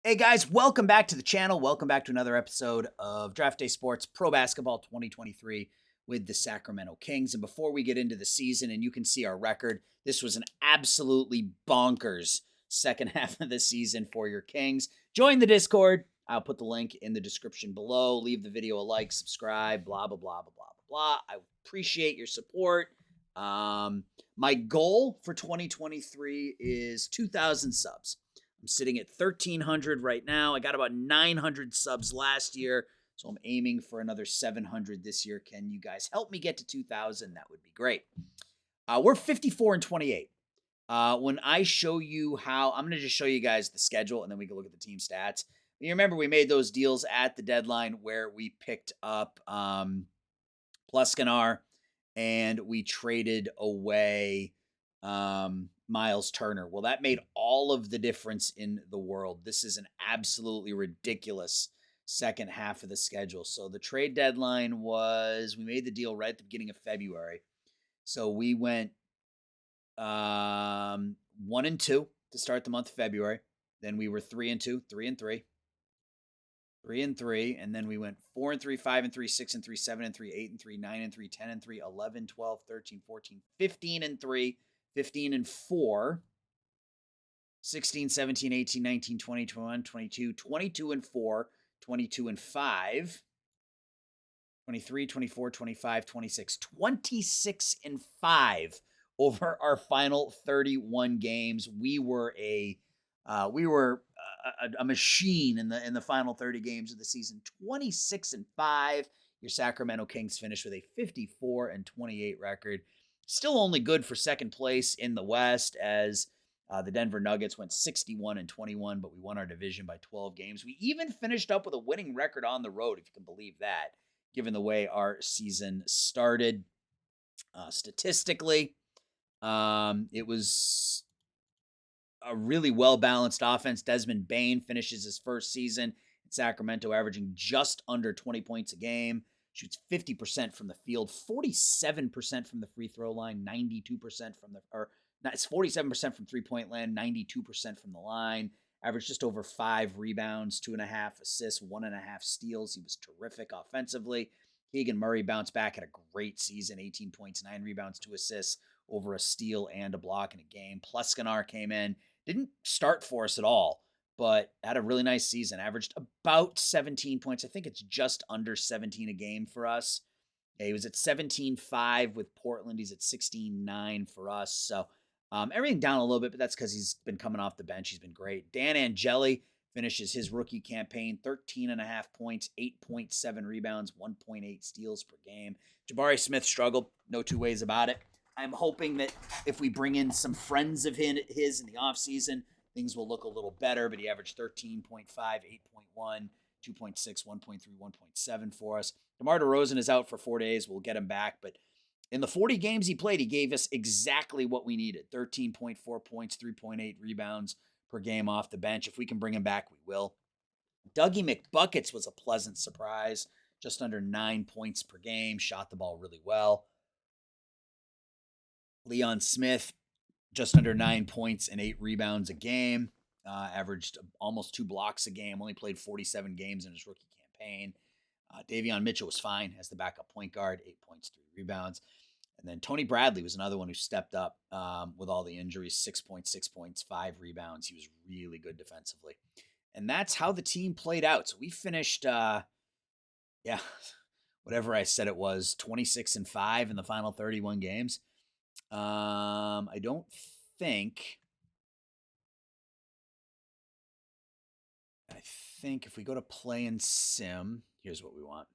Hey guys, welcome back to the channel. Welcome back to another episode of Draft Day Sports Pro Basketball 2023 with the Sacramento Kings. And before we get into the season and you can see our record, this was an absolutely bonkers second half of the season for your Kings. Join the Discord. I'll put the link in the description below. Leave the video a like, subscribe, blah, blah, blah, blah, blah, blah. I appreciate your support. My goal for 2023 is 2,000 subs. I'm sitting at 1,300 right now. I got about 900 subs last year, so I'm aiming for another 700 this year. Can you guys help me get to 2,000? That would be great. We're 54 and 28. When I show you how, I'm going to just show you guys the schedule, and then we can look at the team stats. You remember we made those deals at the deadline where we picked up Pluscanar, and we traded away Miles Turner. Well, that made all of the difference in the world. This is an absolutely ridiculous second half of the schedule. So the trade deadline was, we made the deal right at the beginning of February. So we went 1-2 to start the month of February. Then we were 3-2, 3-3. 3-3, and then we went 4-3, 5-3, 6-3, 7-3, 8-3, 9-3, 10-3, 11, 12, 13, 14, 15-3, 15-4, 16, 17, 18, 19, 20, 21, 22, 22-4, 22-5, 23, 24, 25, 26, 26-5 over our final 31 games. We were a machine in the final 30 games of the season. 26-5. Your Sacramento Kings finished with a 54-28 record. Still only good for second place in the West, as the Denver Nuggets went 61-21, but we won our division by 12 games. We even finished up with a winning record on the road, if you can believe that, given the way our season started. Statistically, it was a really well-balanced offense. Desmond Bane finishes his first season in Sacramento, averaging just under 20 points a game. Shoots 50% from the field, 47% from the free throw line, 92% from it's 47% from three-point land, 92% from the line. Averaged just over 5 rebounds, 2.5 assists, 1.5 steals. He was terrific offensively. Keegan Murray bounced back, had a great season, 18 points, 9 rebounds, 2 assists, over a steal and a block in a game. Pluscanar came in, didn't start for us at all, but had a really nice season. Averaged about 17 points. I think it's just under 17 a game for us. He was at 17.5 with Portland. He's at 16.9 for us. So everything down a little bit, but that's because he's been coming off the bench. He's been great. Dan Angeli finishes his rookie campaign, 13.5 points, 8.7 rebounds, 1.8 steals per game. Jabari Smith struggled, no two ways about it. I'm hoping that if we bring in some friends of his in the offseason, things will look a little better, but he averaged 13.5, 8.1, 2.6, 1.3, 1.7 for us. DeMar DeRozan is out for 4 days. We'll get him back, but in the 40 games he played, he gave us exactly what we needed, 13.4 points, 3.8 rebounds per game off the bench. If we can bring him back, we will. Dougie McBuckets was a pleasant surprise, just under 9 points per game, shot the ball really well. Leon Smith, just under 9 points and 8 rebounds a game, averaged almost 2 blocks a game, only played 47 games in his rookie campaign. Davion Mitchell was fine as the backup point guard, 8 points, 3 rebounds. And then Tony Bradley was another one who stepped up with all the injuries, 6.6 points, 5 rebounds. He was really good defensively. And that's how the team played out. So we finished, whatever I said it was, 26-5 in the final 31 games. I don't think. I think if we go to play and sim, here's what we want.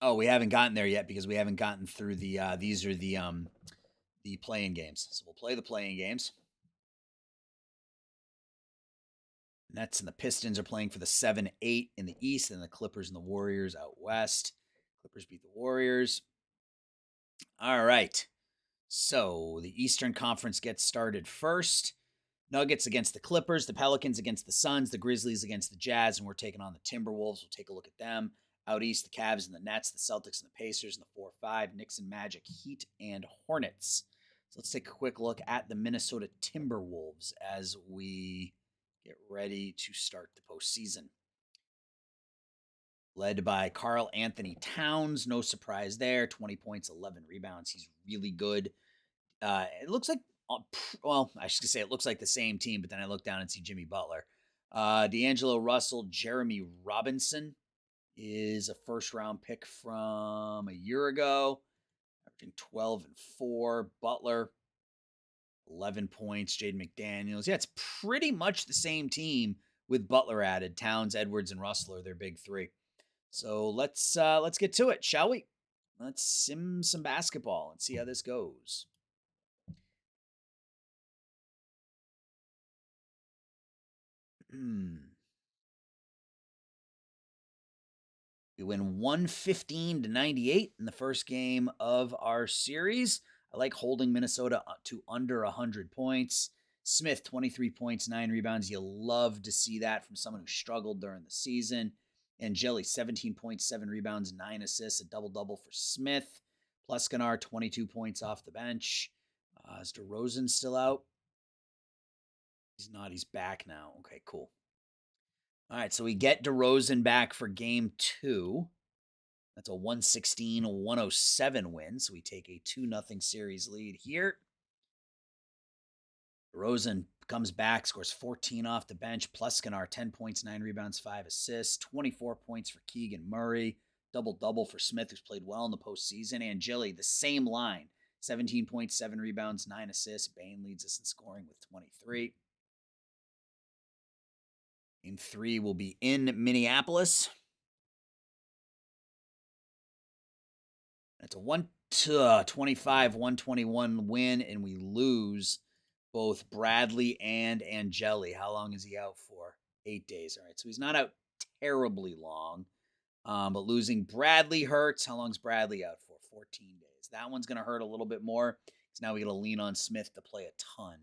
Oh, we haven't gotten there yet because we haven't gotten through the these are the play-in games. So we'll play the play-in games. Nets and the Pistons are playing for the 7-8 in the East, and the Clippers and the Warriors out West. Clippers beat the Warriors. All right. So the Eastern Conference gets started first. Nuggets against the Clippers, the Pelicans against the Suns, the Grizzlies against the Jazz, and we're taking on the Timberwolves. We'll take a look at them. Out East, the Cavs and the Nets, the Celtics and the Pacers, and the 4-5, Knicks and Magic, Heat and Hornets. So let's take a quick look at the Minnesota Timberwolves as we get ready to start the postseason. Led by Karl Anthony Towns, no surprise there. 20 points, 11 rebounds. He's really good. It looks like, well, I should say it looks like the same team, but then I look down and see Jimmy Butler. D'Angelo Russell, Jeremy Robinson is a first-round pick from a year ago, averaging 12 and 4. Butler, 11 points. Jaden McDaniels. Yeah, it's pretty much the same team with Butler added. Towns, Edwards, and Russell are their big three. So let's get to it, shall we? Let's sim some basketball and see how this goes. We win 115-98 in the first game of our series. I like holding Minnesota to under 100 points. Smith, 23 points, 9 rebounds. You love to see that from someone who struggled during the season. And Jelly, 17 points, 7 rebounds, 9 assists, a double-double for Smith. Pleskanar, 22 points off the bench. Is DeRozan still out? He's not. He's back now. Okay, cool. All right, so we get DeRozan back for game 2. That's a 116-107 win, so we take a 2-0 series lead here. DeRozan comes back, scores 14 off the bench. Pleskanar, 10 points, 9 rebounds, 5 assists. 24 points for Keegan Murray. Double-double for Smith, who's played well in the postseason. And Gilly, the same line. 17 points, 7 rebounds, 9 assists. Bane leads us in scoring with 23. Game 3 will be in Minneapolis. It's a 125-121 win, and we lose both Bradley and Angeli. How long is he out for? 8 days. All right, so he's not out terribly long, but losing Bradley hurts. How long's Bradley out for? 14 days. That one's going to hurt a little bit more because now we got to lean on Smith to play a ton.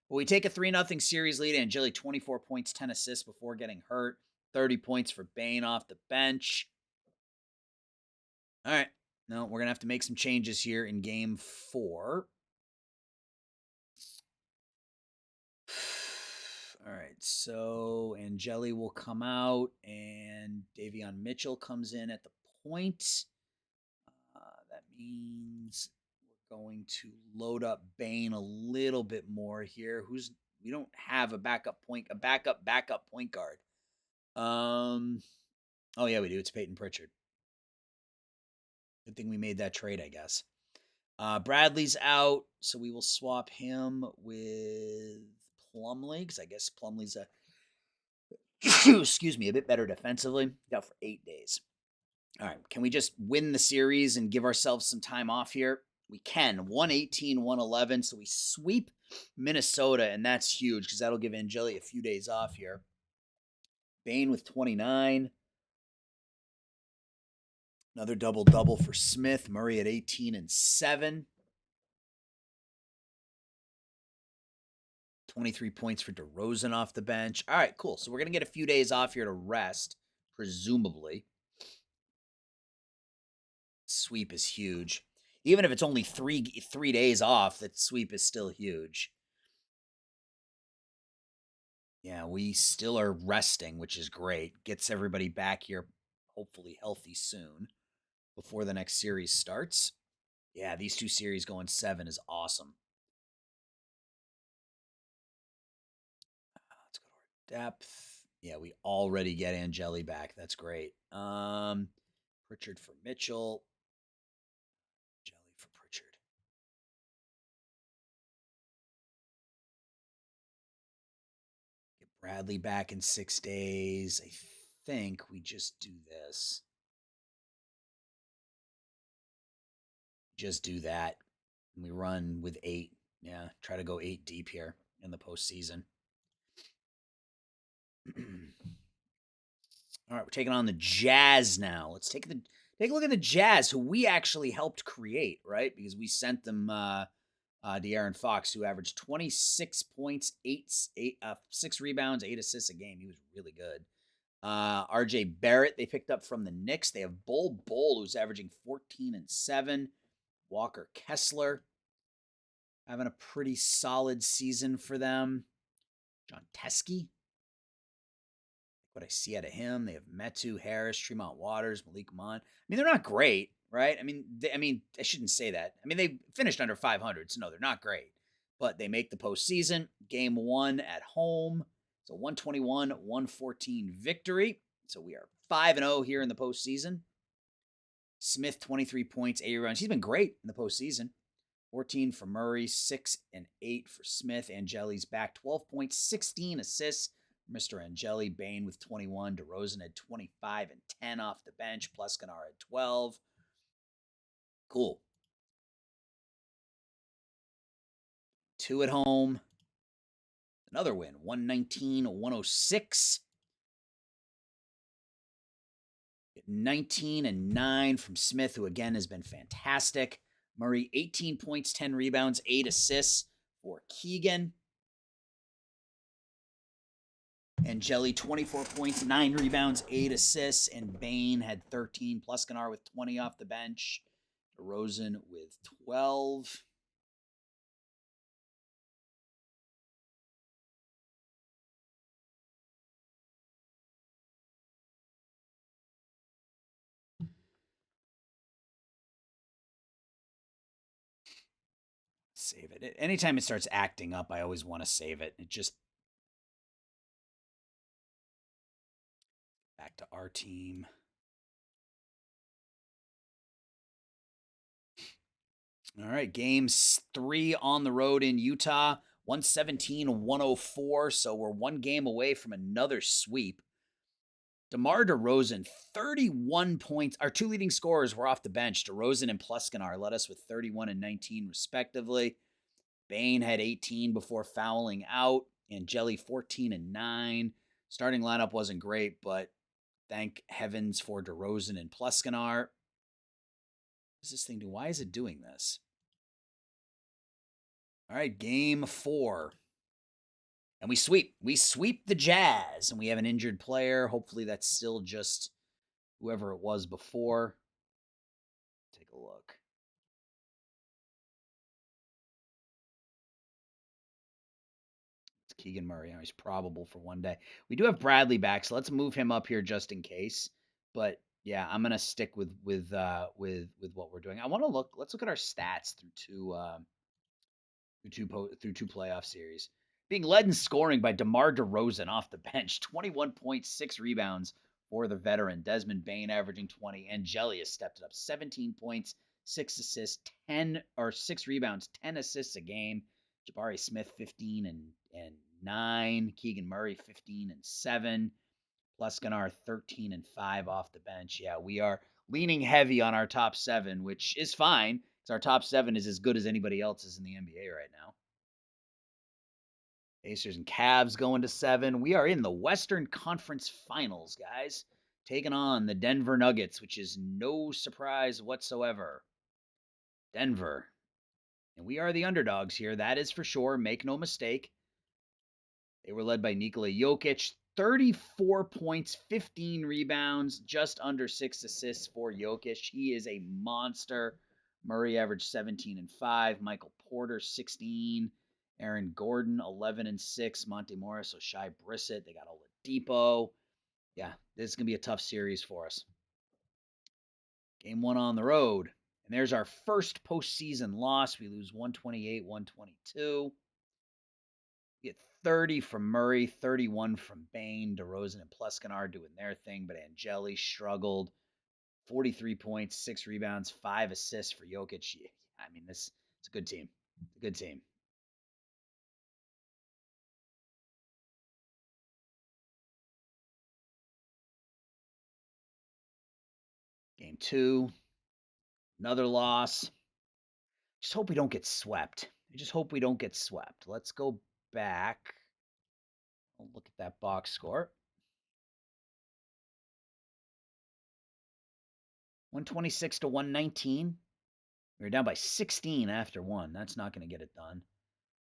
But we take a 3-0 series lead. Angeli, 24 points, 10 assists before getting hurt. 30 points for Bane off the bench. All right. No, we're going to have to make some changes here in game 4. All right, so Angeli will come out, and Davion Mitchell comes in at the point. That means we're going to load up Bane a little bit more here. We don't have a backup point guard. Oh yeah, we do. It's Peyton Pritchard. Good thing we made that trade, I guess. Bradley's out, so we will swap him with Plumlee, because I guess Plumlee's a a bit better defensively. Out for 8 days. All right, can we just win the series and give ourselves some time off here? We can. 118-111, so we sweep Minnesota, and that's huge because that'll give Angeli a few days off here. Bane with 29. Another double-double for Smith. Murray at 18 and 7. 23 points for DeRozan off the bench. All right, cool. So we're going to get a few days off here to rest, presumably. Sweep is huge. Even if it's only three days off, that sweep is still huge. Yeah, we still are resting, which is great. Gets everybody back here, hopefully healthy soon, before the next series starts. Yeah, these 2 series going 7 is awesome. Let's go to our depth. Yeah, we already get Angeli back. That's great. Pritchard for Mitchell. Angeli for Pritchard. Get Bradley back in 6 days. I think we just do this. Just do that. And we run with 8. Yeah, try to go 8 deep here in the postseason. All right, we're taking on the Jazz now. Let's take a look at the Jazz, who we actually helped create, right? Because we sent them De'Aaron Fox, who averaged 26 points, 6 rebounds, 8 assists a game. He was really good. RJ Barrett, they picked up from the Knicks. They have Bol Bol, who's averaging 14 and 7. Walker Kessler. having a pretty solid season for them. John Teskey, what I see out of him. They have Metu, Harris, Tremont Waters, Malik Monk. I mean, they're not great, right? I shouldn't say that. I mean, they finished under 500, so no, they're not great. But they make the postseason. Game 1 at home. It's a 121-114 victory. So we are 5-0 here in the postseason. Smith, 23 points, 8 rebounds. He's been great in the postseason. 14 for Murray, 6 and 8 for Smith. Angeli's back, 12 points, 16 assists. Mr. Angeli, Bain with 21. DeRozan had 25 and 10 off the bench. Pleskanar had 12. Cool. 2 at home. Another win, 119-106. 19 and 9 from Smith, who again has been fantastic. Murray, 18 points, 10 rebounds, 8 assists for Keegan. Angeli, 24 points, 9 rebounds, 8 assists, and Bain had 13. Pleskanar with 20 off the bench. DeRozan with 12. Save it. Anytime it starts acting up, I always want to save it. It just... Back to our team. All right, games 3 on the road in Utah, 117-104. So we're one game away from another sweep. DeMar DeRozan, 31 points. Our 2 leading scorers were off the bench. DeRozan and Pleskanar led us with 31 and 19, respectively. Bain had 18 before fouling out. Angeli, 14 and 9. Starting lineup wasn't great, but thank heavens for DeRozan and Pleskanar. What does this thing do? Why is it doing this? All right, game 4. And we sweep. We sweep the Jazz, and we have an injured player. Hopefully that's still just whoever it was before. Take a look. It's Keegan Murray. He's probable for one day. We do have Bradley back, so let's move him up here just in case. But yeah, I'm gonna stick with what we're doing. I want to look. Let's look at our stats through two playoff series. Being led in scoring by DeMar DeRozan off the bench, 21.6 rebounds for the veteran. Desmond Bain averaging 20. Angeli has stepped it up, 17 points, 6 assists, 6 rebounds, 10 assists a game. Jabari Smith, 15 and 9. Keegan Murray, 15 and 7. Pleskanar, 13 and 5 off the bench. Yeah, we are leaning heavy on our top 7, which is fine because our top 7 is as good as anybody else's in the NBA right now. Pacers and Cavs going to 7. We are in the Western Conference Finals, guys. Taking on the Denver Nuggets, which is no surprise whatsoever. Denver. And we are the underdogs here, that is for sure. Make no mistake. They were led by Nikola Jokic. 34 points, 15 rebounds, just under 6 assists for Jokic. He is a monster. Murray averaged 17 and 5. Michael Porter, 16. Aaron Gordon, 11 and 6. Monte Morris, Shai Brissett. They got Oladipo. Yeah, this is going to be a tough series for us. Game 1 on the road. And there's our first postseason loss. We lose 128-122. We get 30 from Murray, 31 from Bain. DeRozan and Pleskanar doing their thing, but Angeli struggled. 43 points, 6 rebounds, 5 assists for Jokic. I mean, it's a good team. It's a good team. Game 2, another loss. Just hope we don't get swept. I just hope we don't get swept. Let's go back. I'll look at that box score. 126-119. We were down by 16 after 1. That's not going to get it done.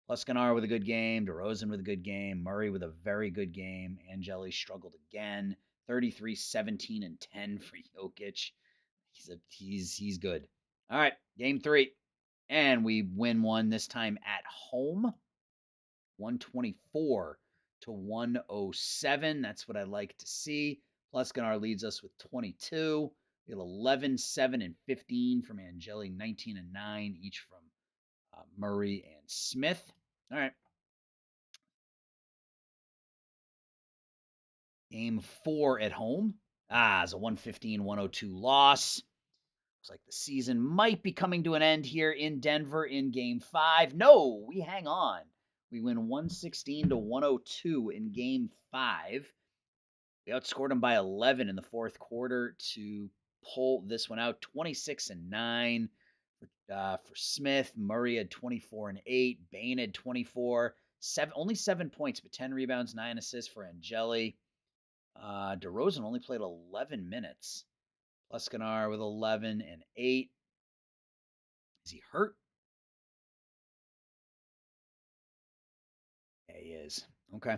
Pleskanar with a good game. DeRozan with a good game. Murray with a very good game. Angeli struggled again. 33, 17, and 10 for Jokic. He's good. All right, game 3. And we win one this time at home, 124 to 107. That's what I like to see. Pluscanar leads us with 22. We have 11, 7, and 15 from Angeli, 19 and 9, each from Murray and Smith. All right. Game 4 at home. It's a 115-102 loss. Looks like the season might be coming to an end here in Denver in Game 5. No, we hang on. We win 116 to 102 in Game 5. We outscored them by 11 in the fourth quarter to pull this one out. 26 and 9 for Smith. Murray had 24 and 8. Bain had 24. Only 7 points, but 10 rebounds, 9 assists for Angeli. DeRozan only played 11 minutes. Pluscanar with 11 and 8. Is he hurt? Yeah, he is. Okay.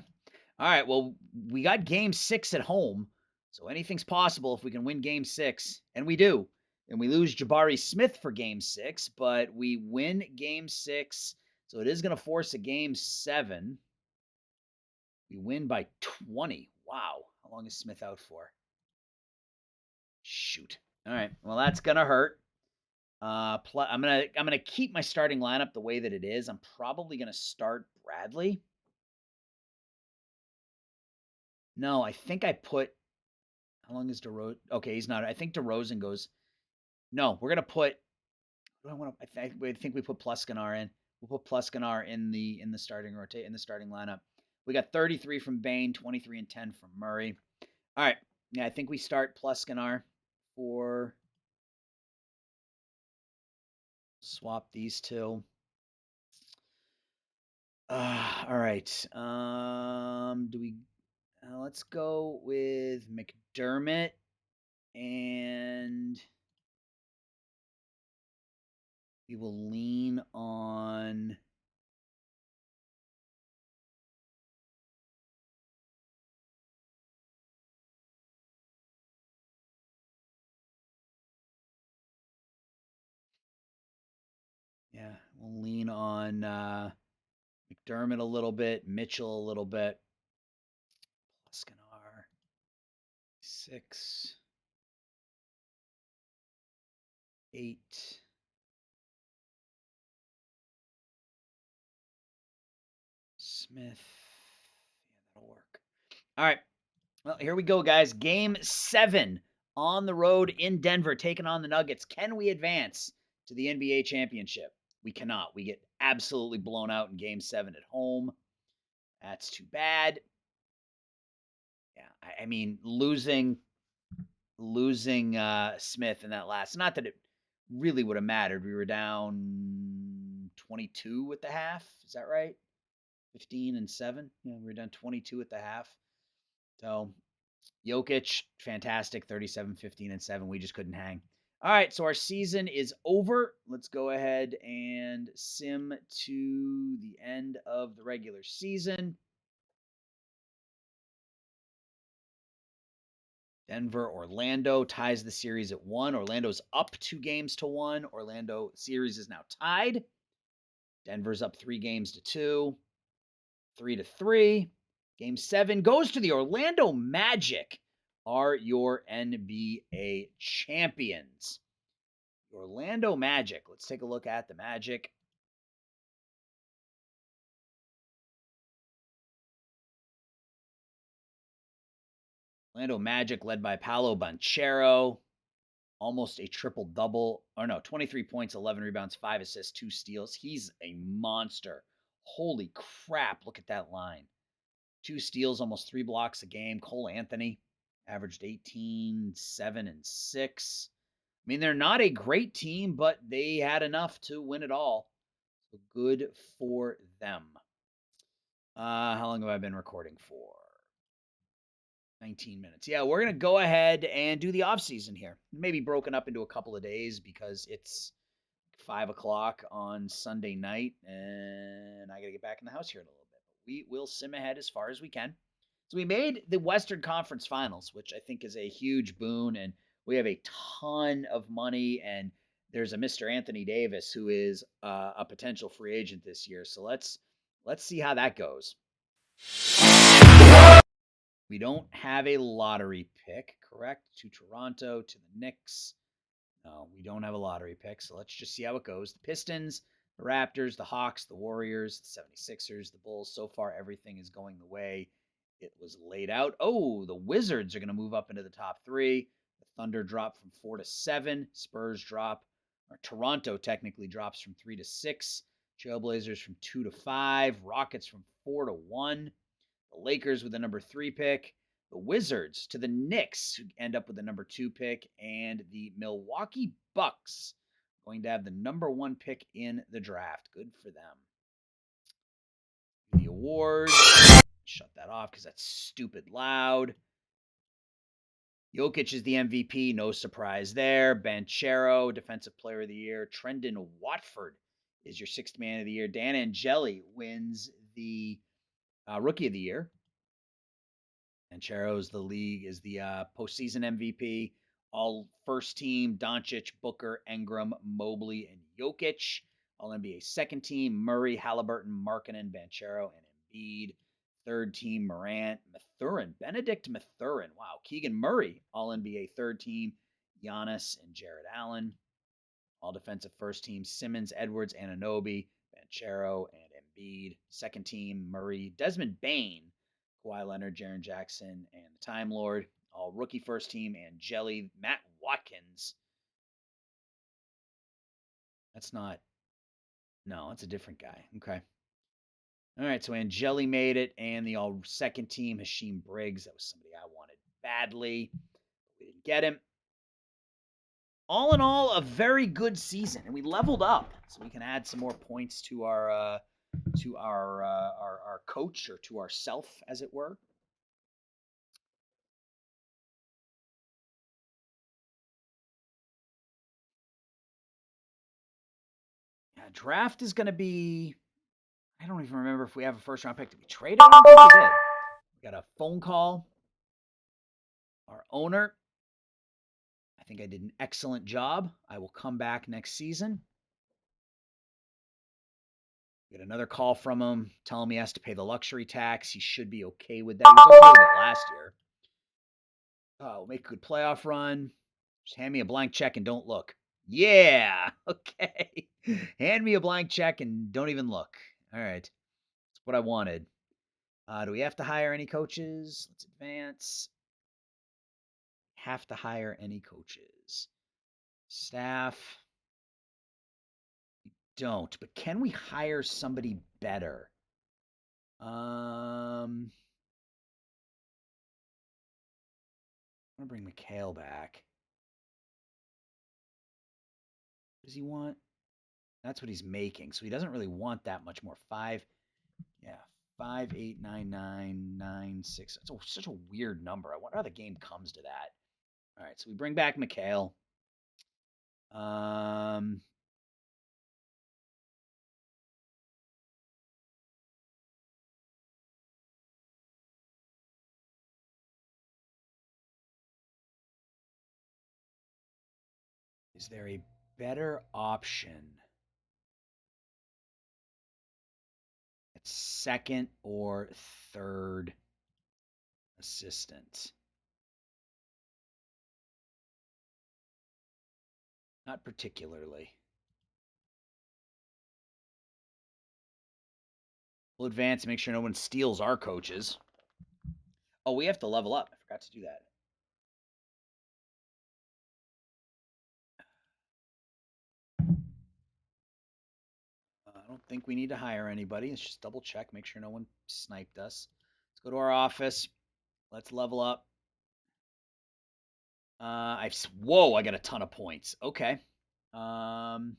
All right. Well, we got Game 6 at home, so anything's possible if we can win Game 6, and we do. And we lose Jabari Smith for Game 6, but we win Game 6, so it is going to force a Game 7. We win by 20. Wow. How long is Smith out for? Shoot. All right. Well, that's going to hurt. I'm gonna keep my starting lineup the way that it is. I'm probably gonna start Bradley. No, I think I put. How long is DeRozan? Okay, he's not. I think DeRozan goes. No, we're gonna put. I think we put Pluscanar in. We'll put Pluscanar in the starting lineup. We got 33 from Bain, 23 and 10 from Murray. All right, yeah, I think we start Pluscanar for. Swap these two. All right. Do we? Let's go with McDermott and we will lean on. Yeah, we'll lean on McDermott a little bit, Mitchell a little bit. Pluscanar 6, 8. Smith. Yeah, that'll work. All right. Well, here we go, guys. Game 7 on the road in Denver, taking on the Nuggets. Can we advance to the NBA championship? We cannot. We get absolutely blown out in Game 7 at home. That's too bad. Yeah, I mean, losing Smith in that last. Not that it really would have mattered. We were down 22 at the half. Is that right? 15 and 7. Yeah, we were down 22 at the half. So Jokic, fantastic, 37, 15, and 7. We just couldn't hang. All right, so our season is over. Let's go ahead and sim to the end of the regular season. Denver, Orlando ties the series at 1. Orlando's up 2 games to 1. Orlando series is now tied. Denver's up 3 games to 2. 3-3. Game 7 goes to the Orlando Magic, are your NBA champions. Orlando Magic. Let's take a look at the Magic. Orlando Magic led by Paolo Banchero. Almost a triple-double. Or no, 23 points, 11 rebounds, 5 assists, 2 steals. He's a monster. Holy crap, look at that line. 2 steals, almost 3 blocks a game. Cole Anthony averaged 18, 7, and 6. I mean, they're not a great team, but they had enough to win it all. So good for them. How long have I been recording for? 19 minutes. Yeah, we're going to go ahead and do the off-season here. Maybe broken up into a couple of days because it's 5 o'clock on Sunday night, and I got to get back in the house here in a little bit. But we will sim ahead as far as we can. So we made the Western Conference Finals, which I think is a huge boon, and we have a ton of money, and there's a Mr. Anthony Davis who is a potential free agent this year. So let's see how that goes. We don't have a lottery pick, correct? To Toronto, to the Knicks. No, we don't have a lottery pick. So let's just see how it goes. The Pistons, the Raptors, the Hawks, the Warriors, the 76ers, the Bulls. So far, everything is going the way it was laid out. Oh, the Wizards are going to move up into the top three. The Thunder drop from 4 to 7. Spurs drop, or Toronto technically drops from 3 to 6. Trailblazers from 2 to 5. Rockets from 4 to 1. The Lakers with the number 3 pick. The Wizards to the Knicks, who end up with the number 2 pick. And the Milwaukee Bucks going to have the number 1 pick in the draft. Good for them. The awards. Shut that off because that's stupid loud. Jokic is the MVP. No surprise there. Banchero, Defensive Player of the Year. Trendon Watford is your 6th Man of the Year. Dan Angeli wins the Rookie of the Year. Banchero is the postseason MVP. All first team: Doncic, Booker, Ingram, Mobley, and Jokic. All NBA second team: Murray, Halliburton, Markkanen, Banchero, and Embiid. Third team: Morant, Benedict Mathurin. Wow. Keegan Murray, all NBA third team: Giannis and Jared Allen. All defensive first team: Simmons, Edwards, Anunoby, Banchero, and Embiid. Second team: Murray, Desmond Bane, Kawhi Leonard, Jaren Jackson, and the Time Lord. All rookie first team: Angeli, Matt Watkins. That's a different guy. Okay. All right, so Angeli made it, and the all second team, Hashim Briggs. That was somebody I wanted badly. We didn't get him. All in all, a very good season, and we leveled up, so we can add some more points to our coach, or to ourself, as it were. Yeah, draft is going to be. I don't even remember if we have a first round pick. Did we trade it? I don't think we did. We got a phone call. Our owner. I think I did an excellent job. I will come back next season. Get another call from him telling me he has to pay the luxury tax. He should be okay with that. He was okay with it last year. We'll make a good playoff run. Just hand me a blank check and don't look. Yeah. Okay. Hand me a blank check and don't even look. All right. That's what I wanted. Do we have to hire any coaches? Let's advance. Have to hire any coaches. Staff. We don't. But can we hire somebody better? I'm going to bring McHale back. What does he want? That's what he's making. So he doesn't really want that much more. 5, 8, 9, 9, 9, 6. That's such a weird number. I wonder how the game comes to that. All right, so we bring back McHale. Is there a better option at second or third assistant? Not particularly. We'll advance and make sure no one steals our coaches. Oh, we have to level up. I forgot to do that. I don't think we need to hire anybody. Let's just double check, make sure no one sniped us. Let's go to our office. Let's level up. I got a ton of points. Okay. Cannot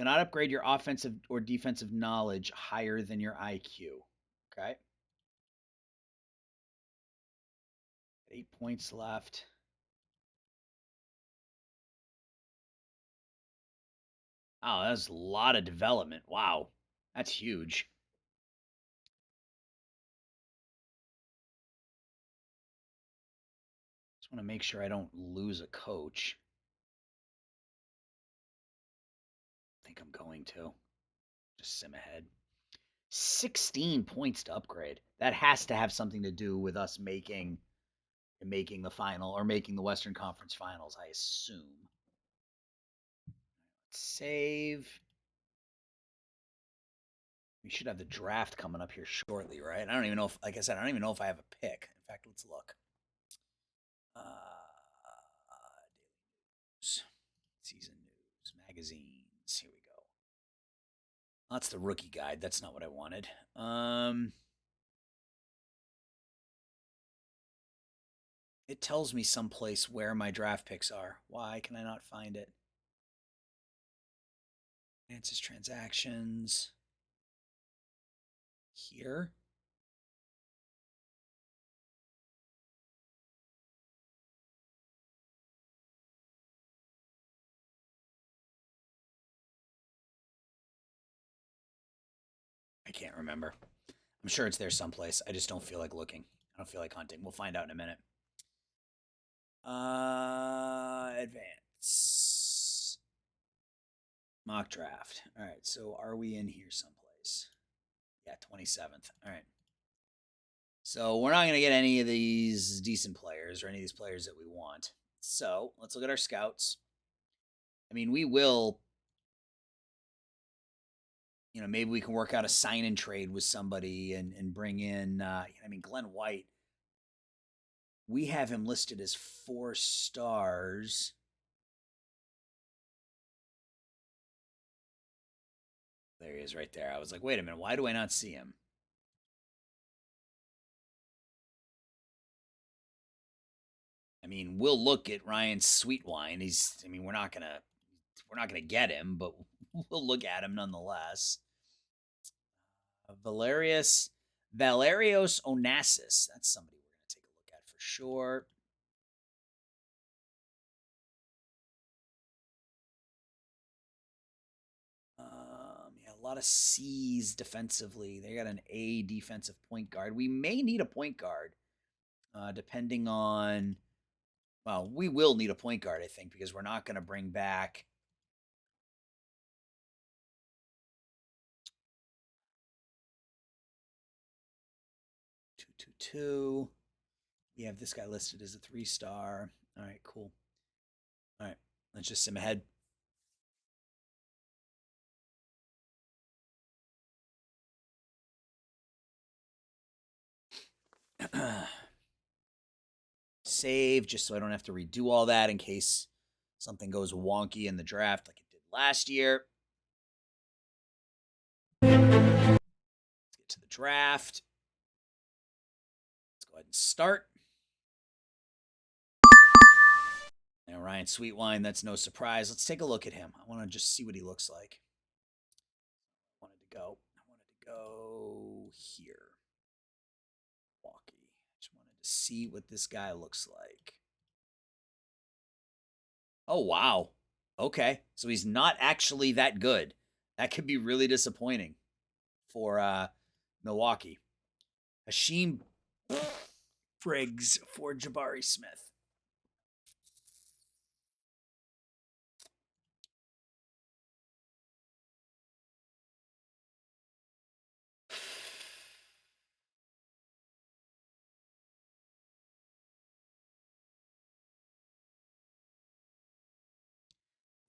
upgrade your offensive or defensive knowledge higher than your IQ. Okay. 8 points left. Oh, that's a lot of development. Wow. That's huge. want to make sure I don't lose a coach. I think I'm going to. Just sim ahead. 16 points to upgrade. That has to have something to do with us making the final or making the Western Conference Finals, I assume. Save. We should have the draft coming up here shortly, right? I don't even know if, like I said, I don't even know if I have a pick. In fact, let's look. News, season news, magazines. Here we go. That's the rookie guide. That's not what I wanted. It tells me someplace where my draft picks are. Why can I not find it? Finances, transactions. Here. I can't remember. I'm sure it's there someplace. I just don't feel like looking. I don't feel like hunting. We'll find out in a minute. Advance. Mock draft. All right, so are we in here someplace? Yeah, 27th. All right. So we're not going to get any of these decent players or any of these players that we want. So let's look at our scouts. I mean, we will, maybe we can work out a sign and trade with somebody and bring in, Glenn White. We have him listed as 4 stars. There he is right there. I was like, wait a minute, why do I not see him? I mean, we'll look at Ryan Sweetwine. We're not gonna get him, but we'll look at him nonetheless. Valerios Onassis. That's somebody we're gonna take a look at for sure. A lot of C's defensively. They got an A defensive point guard. We may need a point guard, depending on. Well, we will need a point guard, I think, because we're not going to bring back. Two. We have this guy listed as a 3-star. All right, cool. All right, let's just sim ahead. Save, just so I don't have to redo all that in case something goes wonky in the draft like it did last year. Let's get to the draft. Let's go ahead and start. Now, Ryan Sweetwine, that's no surprise. Let's take a look at him. I want to just see what he looks like. I wanted to go here. Milwaukee. Just wanted to see what this guy looks like. Oh, wow. Okay. So he's not actually that good. That could be really disappointing for Milwaukee. Hashim Briggs for Jabari Smith.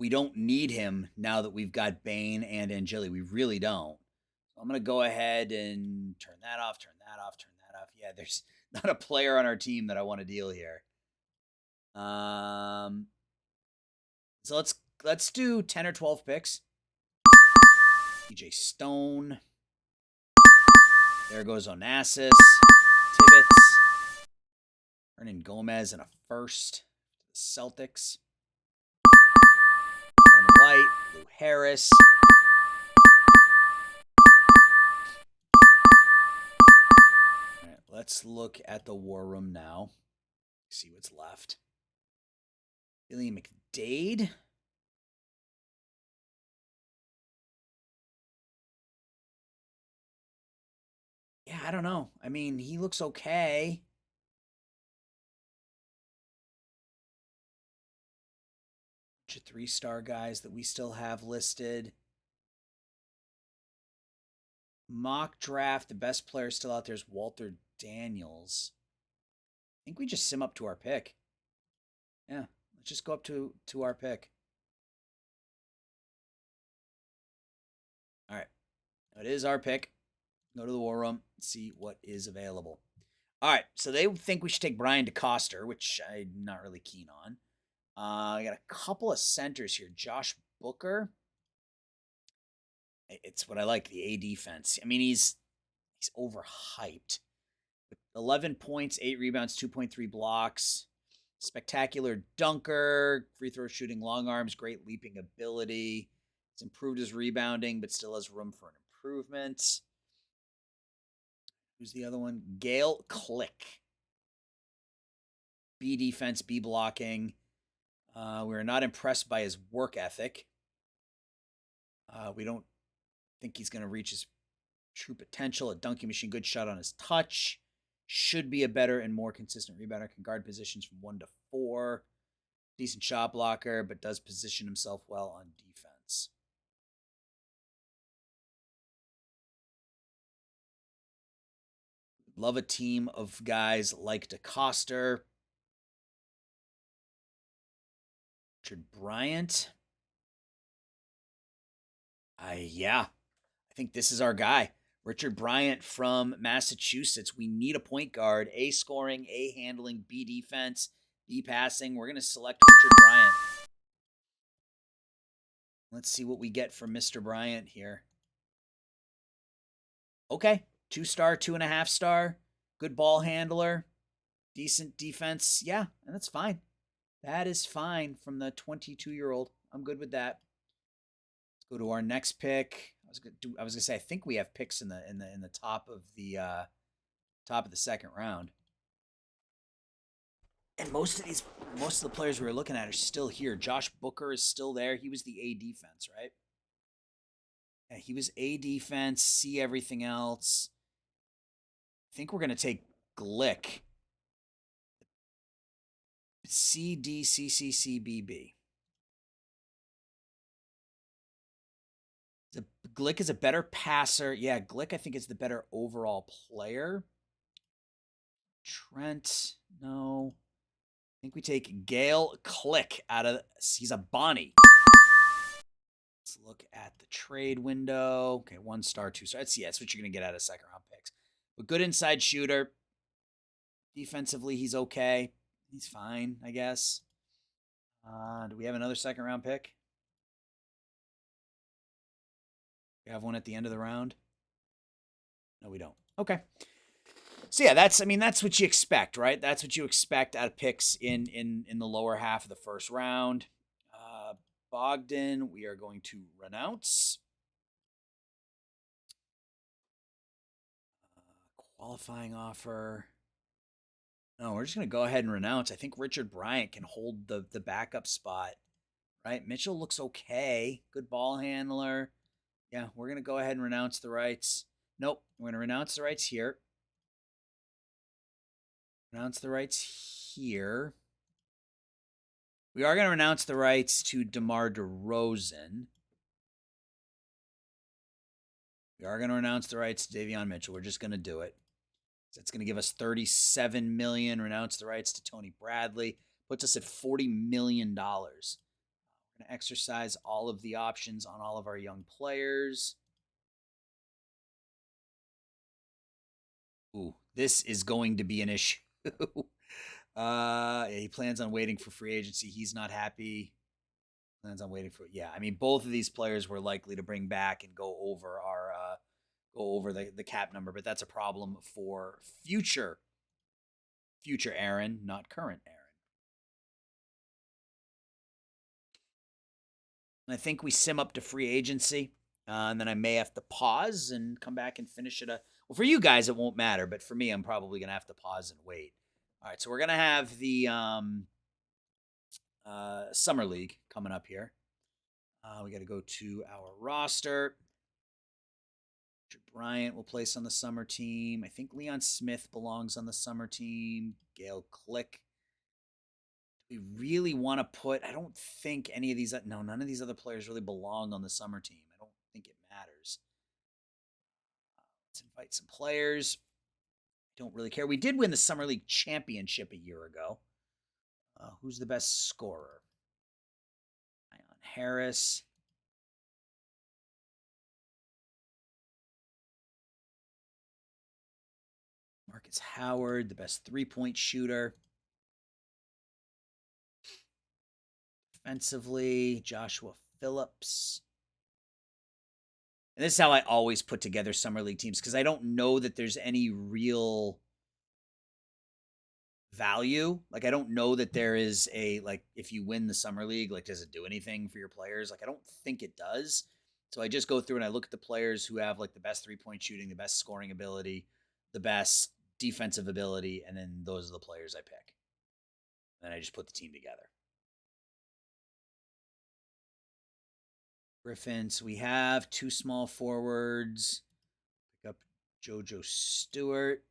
We don't need him now that we've got Bane and Angeli. We really don't. So I'm going to go ahead and turn that off, turn that off, turn that off. Yeah, there's not a player on our team that I want to deal here. So let's do 10 or 12 picks. DJ Stone. There goes Onassis. Tibbetts. Hernan Gomez and a first. The Celtics. Glenn White. Lou Harris. All right, let's look at the war room now. See what's left. Billy McDade. Yeah, I don't know. I mean, he looks okay. Bunch of 3-star guys that we still have listed. Mock draft, the best player still out there is Walter Daniels. I think we just sim up to our pick. Yeah, let's just go up to our pick. All right, it is our pick. Go to the war room, see what is available. All right, so they think we should take Brian DeCoster, which I'm not really keen on. I got a couple of centers here. Josh Booker. It's what I like, the A defense. I mean, he's overhyped. 11 points, 8 rebounds, 2.3 blocks. Spectacular dunker, free throw shooting, long arms, great leaping ability. He's improved his rebounding, but still has room for an improvement. Who's the other one? Gale Click. B defense, B blocking. We are not impressed by his work ethic. We don't think he's going to reach his true potential. A dunking machine, good shot on his touch. Should be a better and more consistent rebounder. Can guard positions from 1 to 4. Decent shot blocker, but does position himself well on defense. Love a team of guys like DeCoster. Richard Bryant. I think this is our guy. Richard Bryant from Massachusetts. We need a point guard. A scoring, A handling, B defense, B passing. We're going to select Richard Bryant. Let's see what we get from Mr. Bryant here. Okay. 2-star, 2.5-star. Good ball handler. Decent defense. Yeah, and that's fine. That is fine from the 22-year-old. I'm good with that. Let's go to our next pick. I was gonna say I think we have picks in the top of the second round. And most of the players we were looking at are still here. Josh Booker is still there. He was the A defense, right? Yeah, he was A defense, C everything else. I think we're gonna take Glick. C D C C C B B. Glick is a better passer. Yeah, Glick I think is the better overall player. Trent, no. I think we take Gale Click out of. He's a Bonnie. Let's look at the trade window. Okay, 1-star, 2-star. That's what you're gonna get out of second round picks. But good inside shooter. Defensively, he's okay. He's fine, I guess. Do we have another second round pick? We have one at the end of the round? No, we don't. Okay. So yeah, that's what you expect, right? That's what you expect out of picks in the lower half of the first round. Bogdan, we are going to renounce. Qualifying offer. No, we're just going to go ahead and renounce. I think Richard Bryant can hold the backup spot, right? Mitchell looks okay. Good ball handler. Yeah, we're going to go ahead and renounce the rights. Nope, we're going to renounce the rights here. Renounce the rights here. We are going to renounce the rights to DeMar DeRozan. We are going to renounce the rights to Davion Mitchell. We're just going to do it. That's going to give us $37 million. Renounce the rights to Tony Bradley. Puts us at $40 million. We're going to exercise all of the options on all of our young players. Ooh, this is going to be an issue. He plans on waiting for free agency. He's not happy. Plans on waiting for. Yeah, I mean, both of these players we're likely to bring back and go over the cap number, but that's a problem for future Aaron, not current Aaron. And I think we sim up to free agency, and then I may have to pause and come back and finish it. Well, for you guys, it won't matter, but for me, I'm probably going to have to pause and wait. All right, so we're going to have the Summer League coming up here. We got to go to our roster. Richard Bryant will place on the summer team. I think Leon Smith belongs on the summer team. Gale Click. We really want to put. I don't think any of these. No, none of these other players really belong on the summer team. I don't think it matters. Let's invite some players. Don't really care. We did win the summer league championship a year ago. Who's the best scorer? Ion Harris. Marcus Howard, the best three-point shooter. Defensively, Joshua Phillips. And this is how I always put together summer league teams because I don't know that there's any real value. Like I don't know that there is a like if you win the summer league, like does it do anything for your players? Like I don't think it does. So I just go through and I look at the players who have like the best three-point shooting, the best scoring ability, the best defensive ability, and then those are the players I pick. And then I just put the team together. Griffins, we have two small forwards. Pick up JoJo Stewart.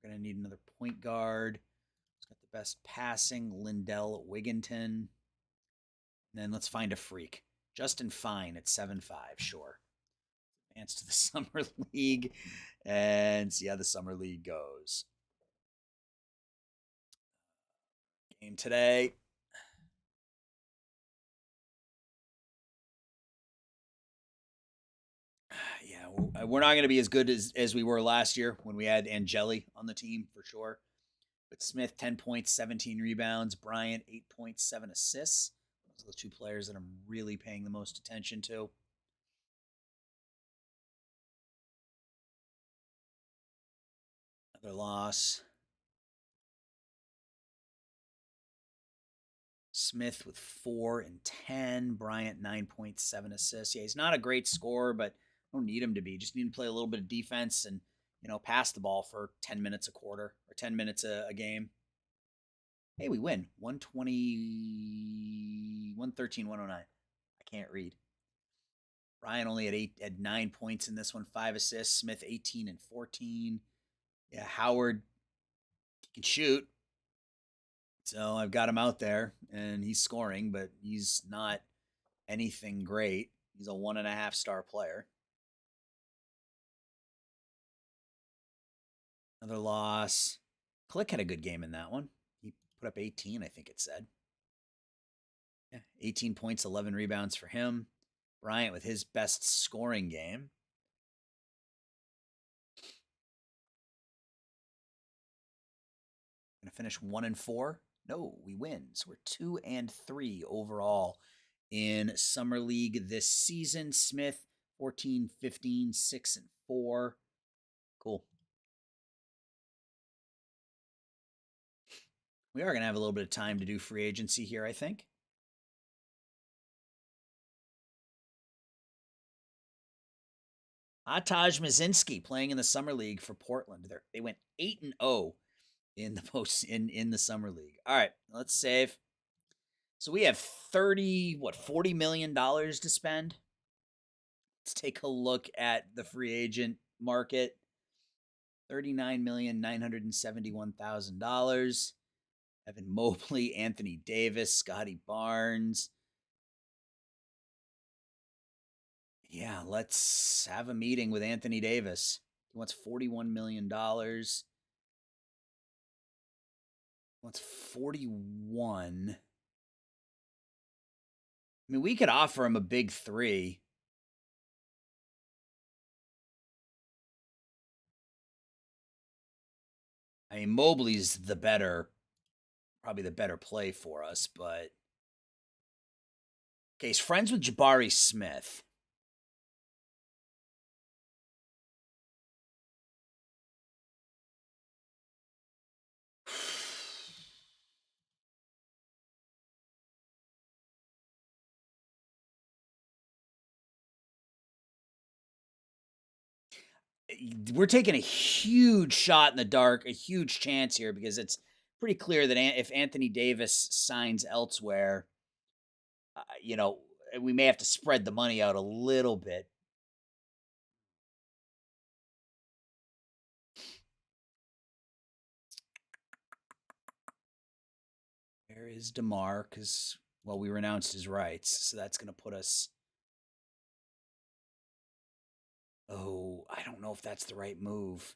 We're going to need another point guard. He's got the best passing, Lindell Wigginton. And then let's find a freak. Justin Fine at 7'5", sure. Advance to the Summer League and see how the Summer League goes. Game today. Yeah, we're not going to be as good as we were last year when we had Angeli on the team for sure. But Smith, 10 points, 17 rebounds. Bryant, 8 points, 7 assists. Those are the two players that I'm really paying the most attention to. Another loss. Smith with 4 and 10. Bryant, 9.7 assists. Yeah, he's not a great scorer, but I don't need him to be. Just need him to play a little bit of defense and, pass the ball for 10 minutes a quarter or 10 minutes a game. Hey, we win. 120, 113, 109. I can't read. Ryan only had 9 points in this one, 5 assists. Smith 18 and 14. Yeah, Howard he can shoot. So I've got him out there and he's scoring, but he's not anything great. He's a 1.5-star player. Another loss. Click had a good game in that one. He put up 18, I think it said. Yeah, 18 points, 11 rebounds for him. Bryant with his best scoring game. Gonna finish 1 and 4. No, we win. So we're 2 and 3 overall in Summer League this season. Smith 14, 15, 6 and 4. Cool. We are gonna have a little bit of time to do free agency here, I think. Ataj Mazinski playing in the Summer League for Portland. They went 8-0 in the Summer League. All right, let's save. So we have $40 million to spend. Let's take a look at the free agent market. $39,971,000. Evan Mobley, Anthony Davis, Scotty Barnes. Yeah, let's have a meeting with Anthony Davis. He wants $41 million. Wants 41. I mean, we could offer him a big 3. I mean, Mobley's probably the better play for us, but okay, he's friends with Jabari Smith. We're taking a huge shot in the dark, a huge chance here because it's pretty clear that if Anthony Davis signs elsewhere, we may have to spread the money out a little bit. Where is DeMar? Because, well, we renounced his rights, so that's going to put us. Oh, I don't know if that's the right move.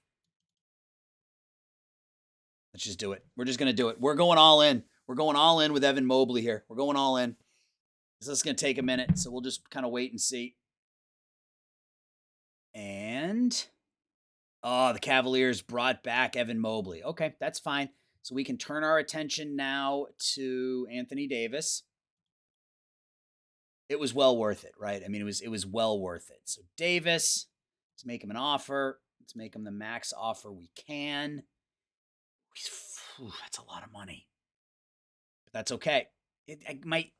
Let's just do it. We're just going to do it. We're going all in. We're going all in with Evan Mobley here. We're going all in. This is going to take a minute, so we'll just kind of wait and see. And, oh, the Cavaliers brought back Evan Mobley. Okay, that's fine. So we can turn our attention now to Anthony Davis. It was well worth it, right? I mean, it was well worth it. So Davis, let's make him an offer. Let's make him the max offer we can. That's a lot of money. But that's okay. It might.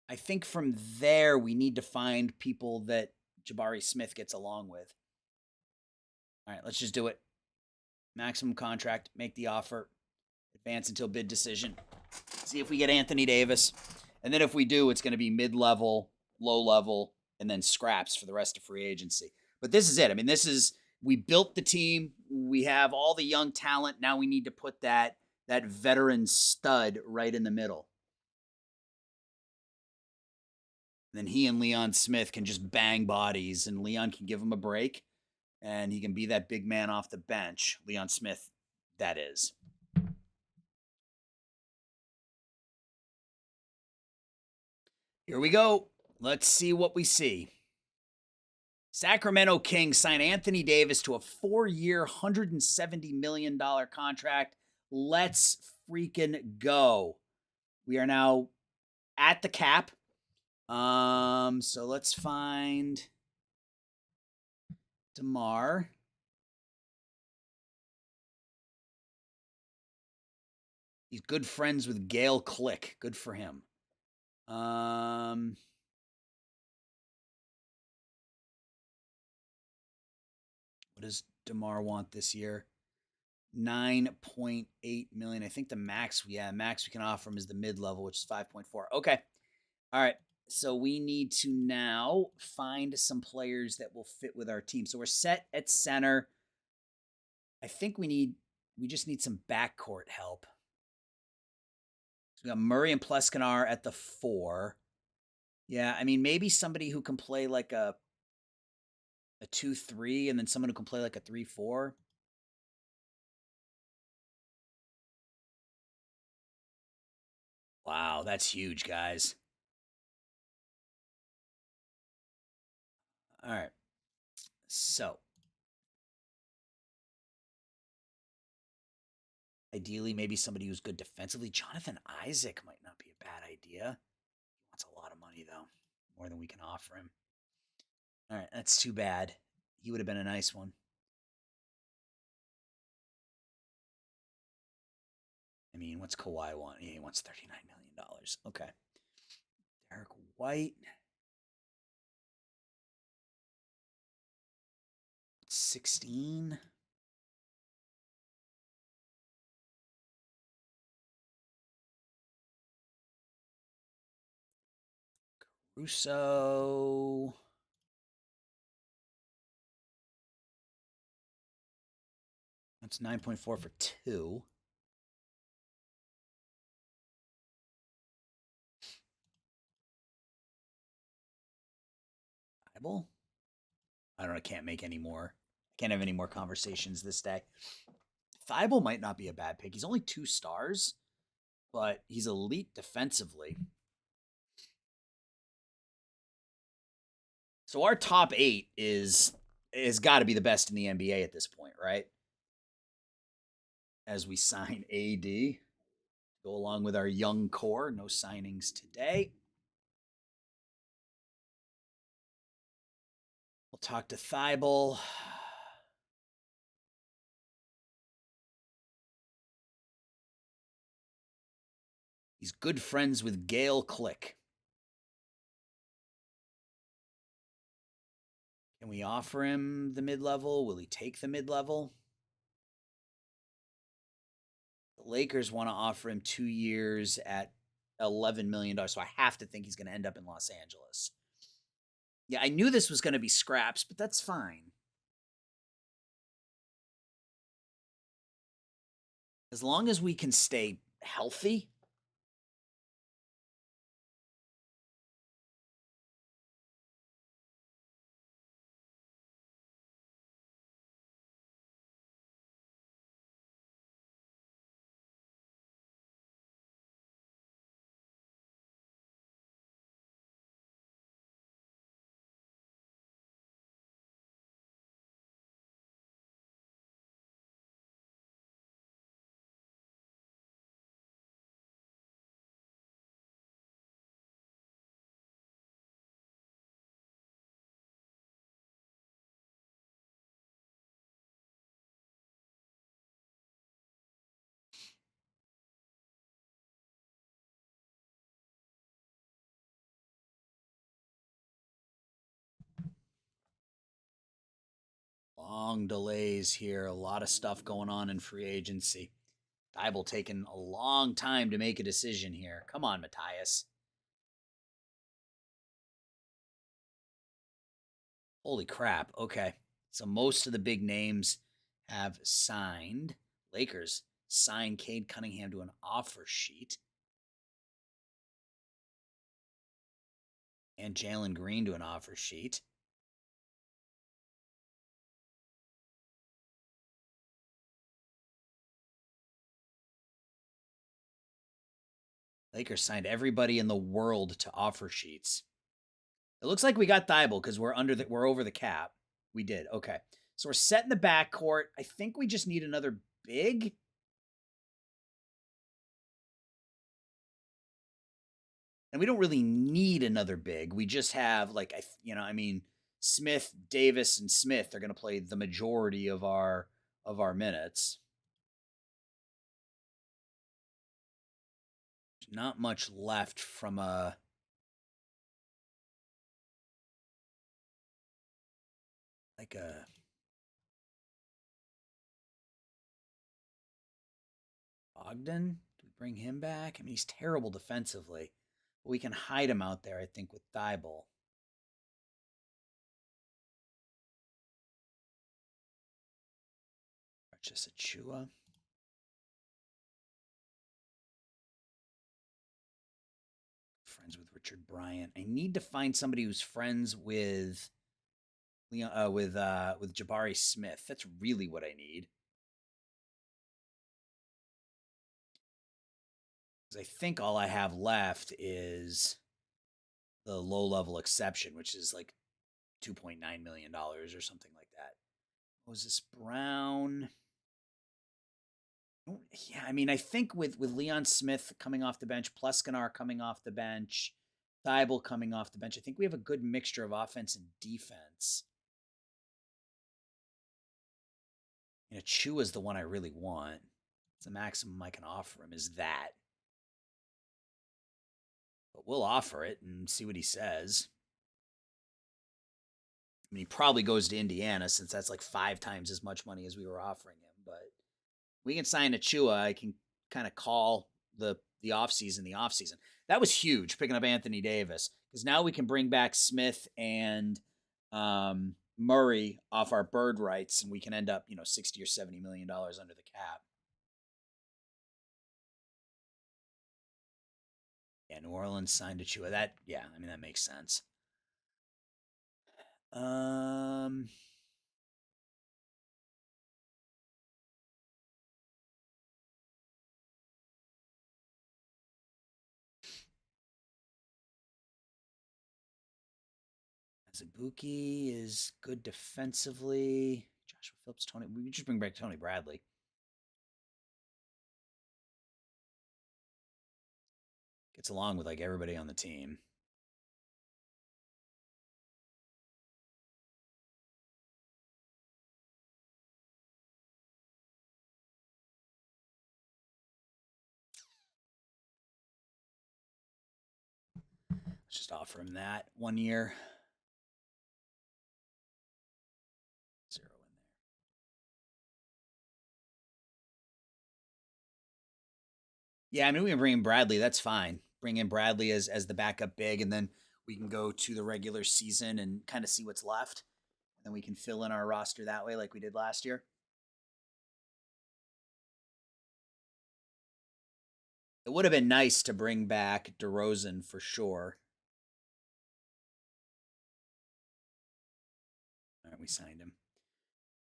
I think from there we need to find people that Jabari Smith gets along with. All right, let's just do it. Maximum contract, make the offer, advance until bid decision. See if we get Anthony Davis. And then if we do, it's going to be mid-level, low-level, and then scraps for the rest of free agency. But this is it. I mean, we built the team. We have all the young talent. Now we need to put that veteran stud right in the middle. And then he and Leon Smith can just bang bodies, and Leon can give him a break, and he can be that big man off the bench. Leon Smith, that is. Here we go. Let's see what we see. Sacramento Kings sign Anthony Davis to a 4-year, $170 million contract. Let's freaking go. We are now at the cap. So let's find DeMar. He's good friends with Gail Click. Good for him. What does DeMar want this year? $9.8 million. I think the max we can offer him is the mid-level, which is 5.4. Okay. All right. So we need to now find some players that will fit with our team. So we're set at center. I think we just need some backcourt help. So we got Murray and Pleskanar at the 4. Yeah, I mean, maybe somebody who can play like a 2-3 and then someone who can play like a 3-4. Wow, that's huge, guys. All right. So, ideally, maybe somebody who's good defensively. Jonathan Isaac might not be a bad idea. He wants a lot of money, though. More than we can offer him. All right, that's too bad. He would have been a nice one. I mean, what's Kawhi want? He wants $39 million. Okay. Derek White. 16. Caruso. That's 9.4 for 2. Bible? I don't know. I can't make any more. I can't have any more conversations this day. Thibault might not be a bad pick. He's only 2 stars, but he's elite defensively. So our top 8 is got to be the best in the NBA at this point, right? As we sign AD, go along with our young core. No signings today. We'll talk to Thibault. He's good friends with Gail Click. Can we offer him the mid-level? Will he take the mid-level? The Lakers want to offer him 2 years at $11 million, so I have to think he's going to end up in Los Angeles. Yeah, I knew this was going to be scraps, but that's fine. As long as we can stay healthy. Long delays here. A lot of stuff going on in free agency. Dybel taking a long time to make a decision here. Come on, Matthias. Holy crap. Okay. So most of the big names have signed. Lakers signed Cade Cunningham to an offer sheet. And Jalen Green to an offer sheet. Lakers signed everybody in the world to offer sheets. It looks like we got Thibault because we're over the cap. We did. Okay. So we're set in the backcourt. I think we just need another big. And we don't really need another big. We just have Smith, Davis, and Smith are going to play the majority of our minutes. There's not much left from a Ogden. Do we bring him back? I mean, he's terrible defensively. But we can hide him out there, I think, with Thibault. Just Achua. Friends with Richard Bryant. I need to find somebody who's friends with Leon, with Jabari Smith. That's really what I need. Because I think all I have left is the low-level exception, which is like $2.9 million or something like that. What was this, Brown? Yeah, I mean, I think with Leon Smith coming off the bench, Pleskanar coming off the bench, Thibault coming off the bench, I think we have a good mixture of offense and defense. Chua is the one I really want. It's the maximum I can offer him is that. But we'll offer it and see what he says. I mean, he probably goes to Indiana since that's like 5 times as much money as we were offering him. But we can sign Achua. I can kind of call the offseason the offseason. That was huge, picking up Anthony Davis, because now we can bring back Smith and Murray off our bird rights, and we can end up, $60 or $70 million under the cap. Yeah, New Orleans signed Achua. That makes sense. Zabuki is good defensively. Joshua Phillips, Tony. We can just bring back Tony Bradley. Gets along with like everybody on the team. Let's just offer him that 1 year. 0 in there. Yeah, I mean, we can bring in Bradley. That's fine. Bring in Bradley as the backup big, and then we can go to the regular season and kind of see what's left. And then we can fill in our roster that way like we did last year. It would have been nice to bring back DeRozan for sure. All right, we signed him.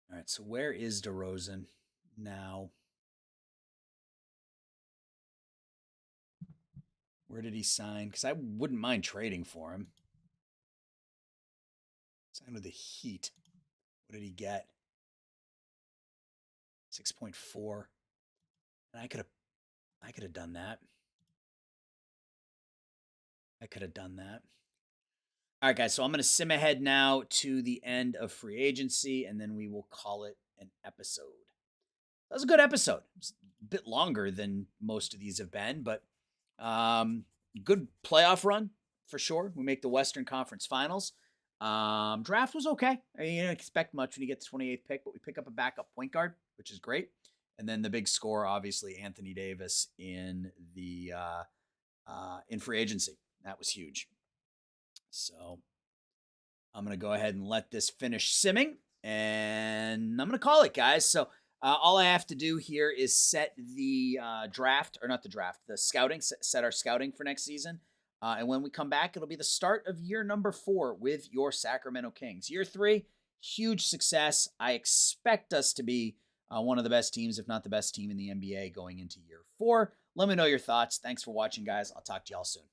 All right, so where is DeRozan now? Where did he sign? Because I wouldn't mind trading for him. Signed with the Heat. What did he get? 6.4. And I could have done that. I could have done that. All right, guys. So I'm going to sim ahead now to the end of free agency, and then we will call it an episode. That was a good episode. It's a bit longer than most of these have been, but good playoff run for sure. We make the Western Conference Finals. Draft was okay. I mean, you don't expect much when you get the 28th pick, but we pick up a backup point guard, which is great. And then the big score, obviously, Anthony Davis in the in free agency. That was huge. So I'm going to go ahead and let this finish simming, and I'm going to call it, guys. So all I have to do here is set the draft, or not the draft, the scouting, set our scouting for next season. And when we come back, it'll be the start of year number 4 with your Sacramento Kings. Year 3, huge success. I expect us to be one of the best teams, if not the best team in the NBA going into year 4. Let me know your thoughts. Thanks for watching, guys. I'll talk to y'all soon.